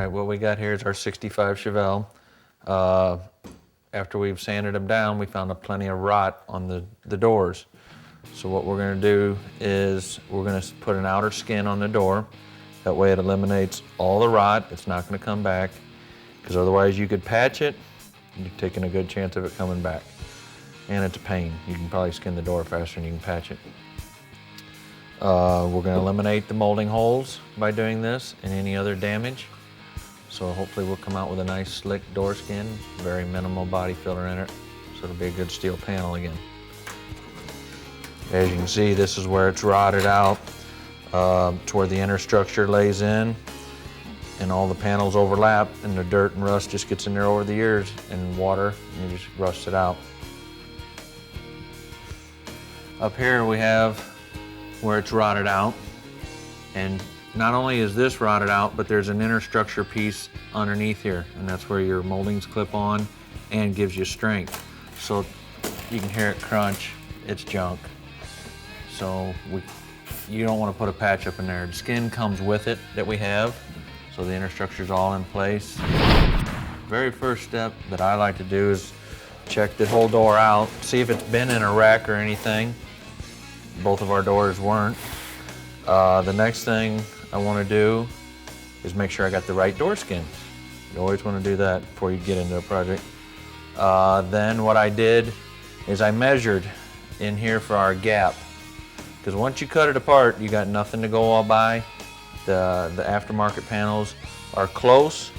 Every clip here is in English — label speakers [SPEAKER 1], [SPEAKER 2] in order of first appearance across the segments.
[SPEAKER 1] right, what we got here is our 65 Chevelle. After we've sanded them down, we found plenty of rot on the doors. So what we're gonna do is we're gonna put an outer skin on the door. That way it eliminates all the rot. It's not gonna come back, because otherwise you could patch it, you're taking a good chance of it coming back. And it's a pain. You can probably skin the door faster than you can patch it. We're gonna eliminate the molding holes by doing this and any other damage. So hopefully we'll come out with a nice slick door skin, very minimal body filler in it. So it'll be a good steel panel again. As you can see, this is where it's rotted out. It's where the inner structure lays in and all the panels overlap, and the dirt and rust just gets in there over the years, and water, and you just rust it out. Up here we have where it's rotted out, and not only is this rotted out, but there's an inner structure piece underneath here, and that's where your moldings clip on and gives you strength. So you can hear it crunch, it's junk. So you don't want to put a patch up in there. The skin comes with it that we have, so the inner structure's all in place. Very first step that I like to do is check the whole door out, see if it's been in a rack or anything. Both of our doors weren't. The next thing I want to do is make sure I got the right door skin. You always want to do that before you get into a project. Then what I did is I measured in here for our gap. Because once you cut it apart, you got nothing to go all by. The aftermarket panels are close,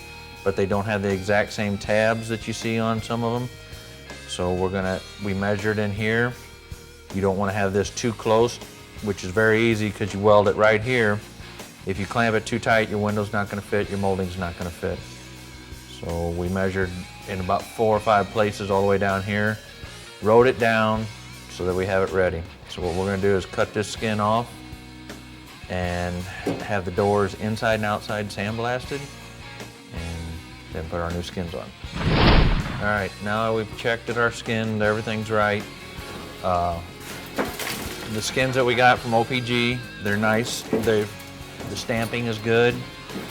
[SPEAKER 1] but they don't have the exact same tabs that you see on some of them. So we measured in here. You don't want to have this too close, which is very easy because you weld it right here. If you clamp it too tight, your window's not going to fit, your molding's not going to fit. So we measured in about 4 or 5 places all the way down here, wrote it down so that we have it ready. So what we're going to do is cut this skin off and have the doors inside and outside sandblasted, and then put our new skins on. All right, now we've checked that our skin, everything's right. The skins that we got from OPGI, they're nice. The stamping is good.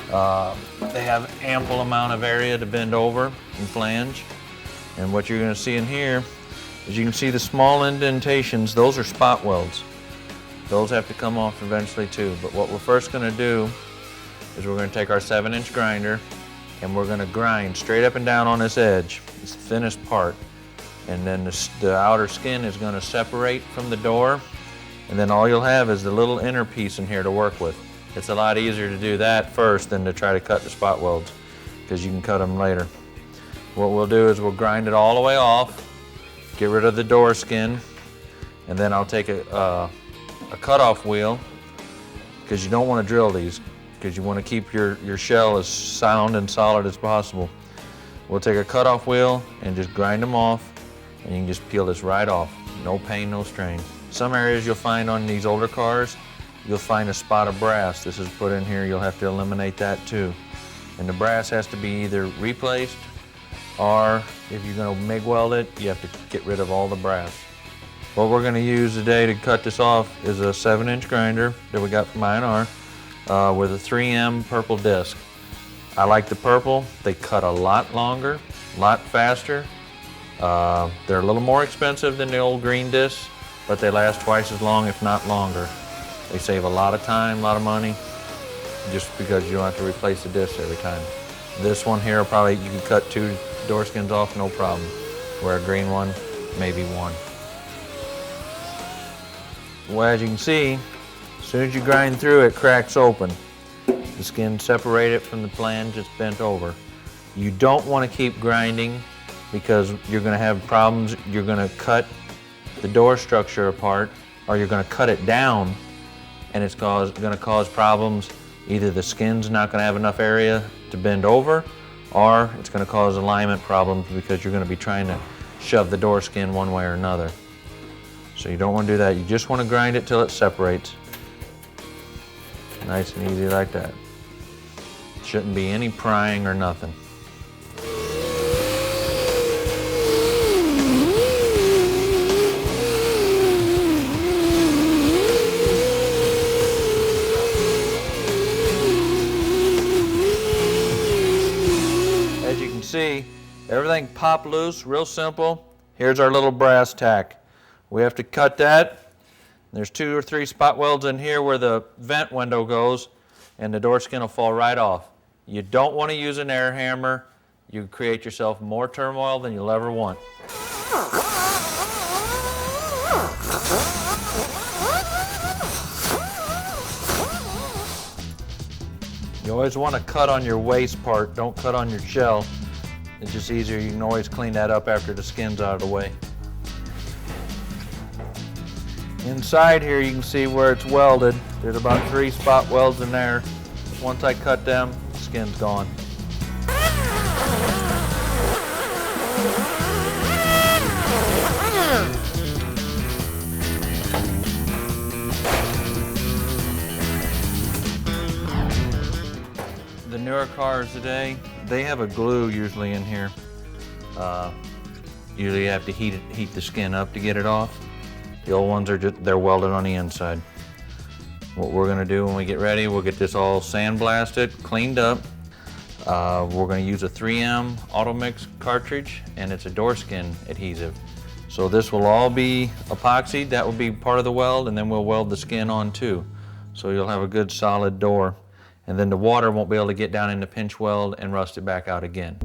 [SPEAKER 1] They have ample amount of area to bend over and flange. And what you're going to see in here is you can see the small indentations. Those are spot welds. Those have to come off eventually too. But what we're first going to do is we're going to take our 7-inch grinder and we're going to grind straight up and down on this edge. It's the thinnest part. And then the outer skin is going to separate from the door. And then all you'll have is the little inner piece in here to work with. It's a lot easier to do that first than to try to cut the spot welds, because you can cut them later. What we'll do is we'll grind it all the way off, get rid of the door skin, and then I'll take a cutoff wheel, because you don't want to drill these, because you want to keep your shell as sound and solid as possible. We'll take a cutoff wheel and just grind them off, and you can just peel this right off. No pain, no strain. Some areas you'll find on these older cars, you'll find a spot of brass. This is put in here, you'll have to eliminate that too. And the brass has to be either replaced, or if you're going to MIG weld it, you have to get rid of all the brass. What we're going to use today to cut this off is a 7-inch grinder that we got from I&R with a 3M purple disc. I like the purple. They cut a lot longer, a lot faster. They're a little more expensive than the old green discs, but they last twice as long, if not longer. They save a lot of time, a lot of money, just because you don't have to replace the discs every time. This one here, probably you can cut 2 door skins off, no problem. Where a green one, maybe 1. Well, as you can see, as soon as you grind through, it cracks open. The skin separated from the flange, it's bent over. You don't want to keep grinding, because you're going to have problems. You're going to cut the door structure apart, or you're going to cut it down, and it's going to cause problems. Either the skin's not going to have enough area to bend over, or it's going to cause alignment problems because you're going to be trying to shove the door skin one way or another. So you don't want to do that. You just want to grind it till it separates. Nice and easy like that. Shouldn't be any prying or nothing. see, everything popped loose, real simple. Here's our little brass tack. We have to cut that. There's 2 or 3 spot welds in here where the vent window goes, and the door skin will fall right off. You don't want to use an air hammer. You create yourself more turmoil than you'll ever want. You always want to cut on your waste part, don't cut on your shell. It's just easier, you can always clean that up after the skin's out of the way. Inside here you can see where it's welded. There's about 3 spot welds in there. Once I cut them, the skin's gone. The newer cars today, they have a glue usually in here. Usually you have to heat the skin up to get it off. The old ones they're welded on the inside. What we're gonna do when we get ready, we'll get this all sandblasted, cleaned up. We're gonna use a 3M Auto Mix cartridge, and it's a door skin adhesive. So this will all be epoxied, that will be part of the weld, and then we'll weld the skin on too. So you'll have a good solid door. And then the water won't be able to get down in the pinch weld and rust it back out again.